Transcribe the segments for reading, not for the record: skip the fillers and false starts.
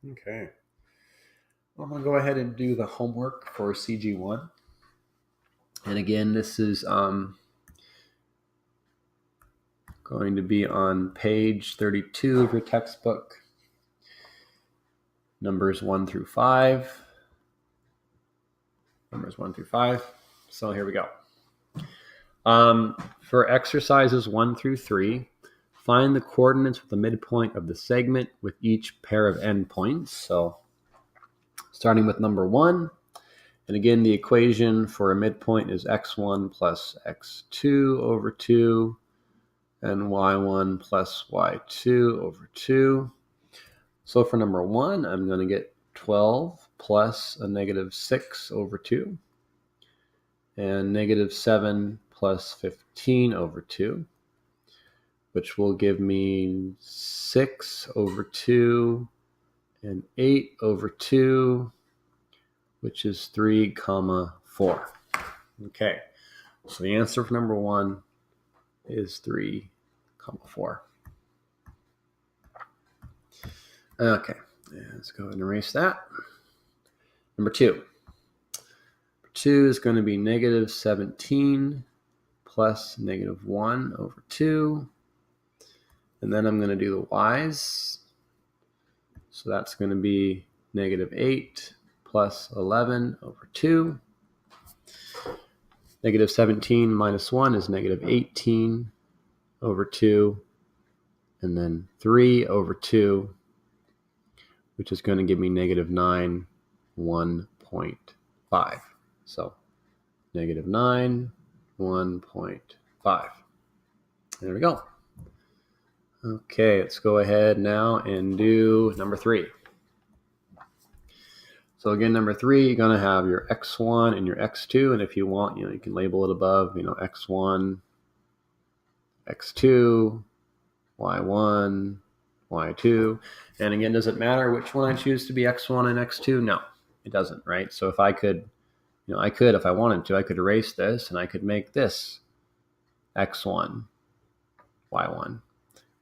Okay. I'm going to go ahead and do the homework for CG1. And again, this is going to be on page 32 of your textbook, numbers 1 through 5. Numbers 1 through 5. So here we go. For exercises 1 through 3, find the coordinates with the midpoint of the segment with each pair of endpoints. So starting with number 1, and again, the equation for a midpoint is x1 plus x2 over 2 and y1 plus y2 over 2. So for number 1, I'm going to get 12 plus a negative 6 over 2 and negative 7 plus 15 over 2, which will give me 6 over 2 and 8 over 2, which is 3, 4. Okay, so the answer for number 1 is 3, 4. Okay, let's go ahead and erase that. Number 2. Number 2 is going to be negative 17 plus negative 1 over 2. And then I'm going to do the y's. So that's going to be negative 8 plus 11 over 2. Negative 17 minus 1 is negative 18 over 2. And then 3 over 2, which is going to give me negative 9, 1.5. So negative 9, 1.5. There we go. Okay, let's go ahead now and do number 3. So again, number 3, you're going to have your x1 and your x2, and if you want, you can label it above, x1, x2, y1, y2. And again, does it matter which one I choose to be x1 and x2? No, it doesn't, right? So if I could, if I wanted to, I could erase this and I could make this x1, y1,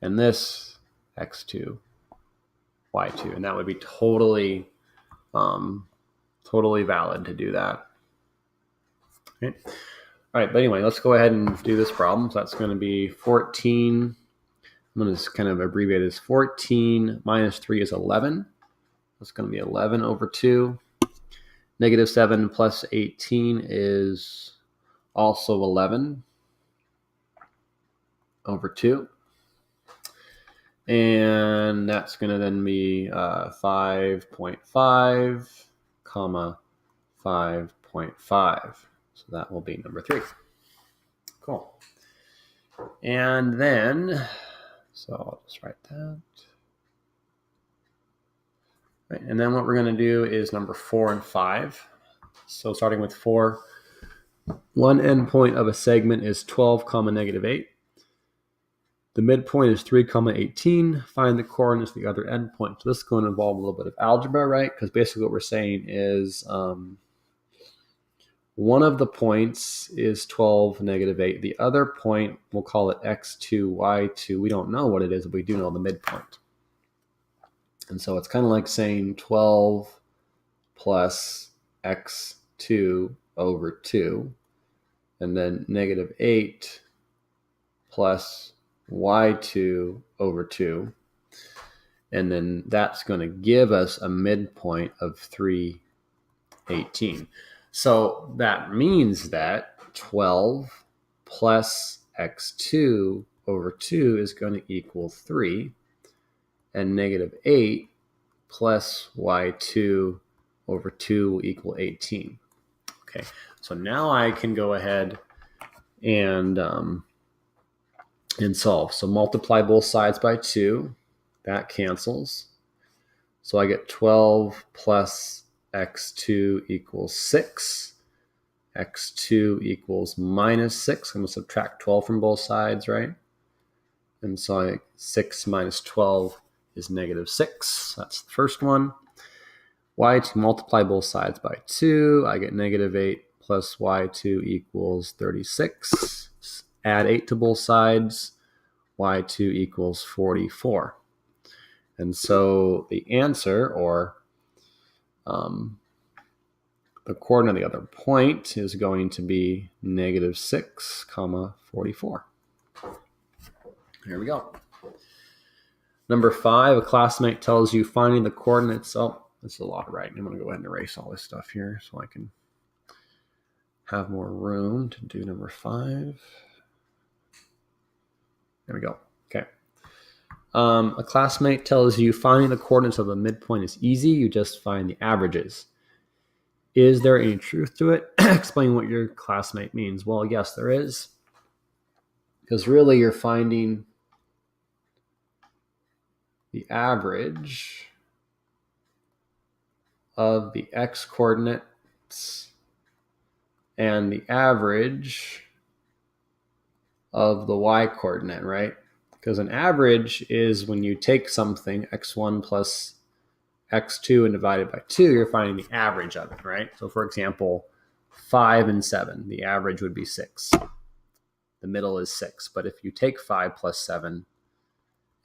and this x2, y2, and that would be totally valid to do that. Okay. All right, but anyway, let's go ahead and do this problem. So that's going to be 14. I'm going to kind of abbreviate this. 14 minus 3 is 11. That's going to be 11 over 2. Negative 7 plus 18 is also 11 over 2. And that's going to then be 5.5, comma 5.5. So that will be number 3. Cool. And then, so I'll just write that. Right, and then what we're going to do is number 4 and 5. So starting with 4, one endpoint of a segment is 12, negative 8. The midpoint is 3, 18. Find the coordinates of the other endpoint. So this is going to involve a little bit of algebra, right? Because basically what we're saying is one of the points is 12, negative 8. The other point, we'll call it x2, y2. We don't know what it is, but we do know the midpoint. And so it's kind of like saying 12 plus x2 over 2, and then negative 8 plus y2 over 2, and then that's going to give us a midpoint of 318. So that means that 12 plus x2 over 2 is going to equal 3, and negative 8 plus y2 over 2 will equal 18. Okay, so now I can go ahead and solve. So multiply both sides by 2. That cancels. So I get 12 plus x2 equals 6. x2 equals minus 6. I'm going to subtract 12 from both sides, right? And so 6 minus 12 is negative 6. That's the first one. Y2, multiply both sides by 2. I get negative 8 plus y2 equals 36. Add 8 to both sides. Y2 equals 44. And so the answer, or the coordinate of the other point, is going to be -6, 44. Here we go. Number 5, a classmate tells you finding the coordinates. Oh, this is a lot of writing. I'm going to go ahead and erase all this stuff here so I can have more room to do number 5. There we go. Okay. A classmate tells you finding the coordinates of the midpoint is easy. You just find the averages. Is there any truth to it? Explain what your classmate means. Well, yes, there is. Because really you're finding the average of the x coordinates and the average of the y coordinate, right? Because an average is when you take something, x1 plus x2, and divide it by 2, you're finding the average of it, right? So for example, 5 and 7, the average would be 6. The middle is 6. But if you take 5 plus 7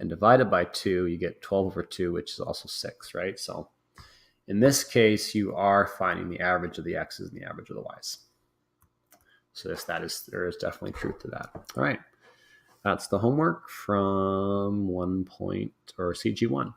and divide it by 2, you get 12 over 2, which is also 6, right? So in this case, you are finding the average of the x's and the average of the y's. So there is definitely truth to that. All right. That's the homework from CG1.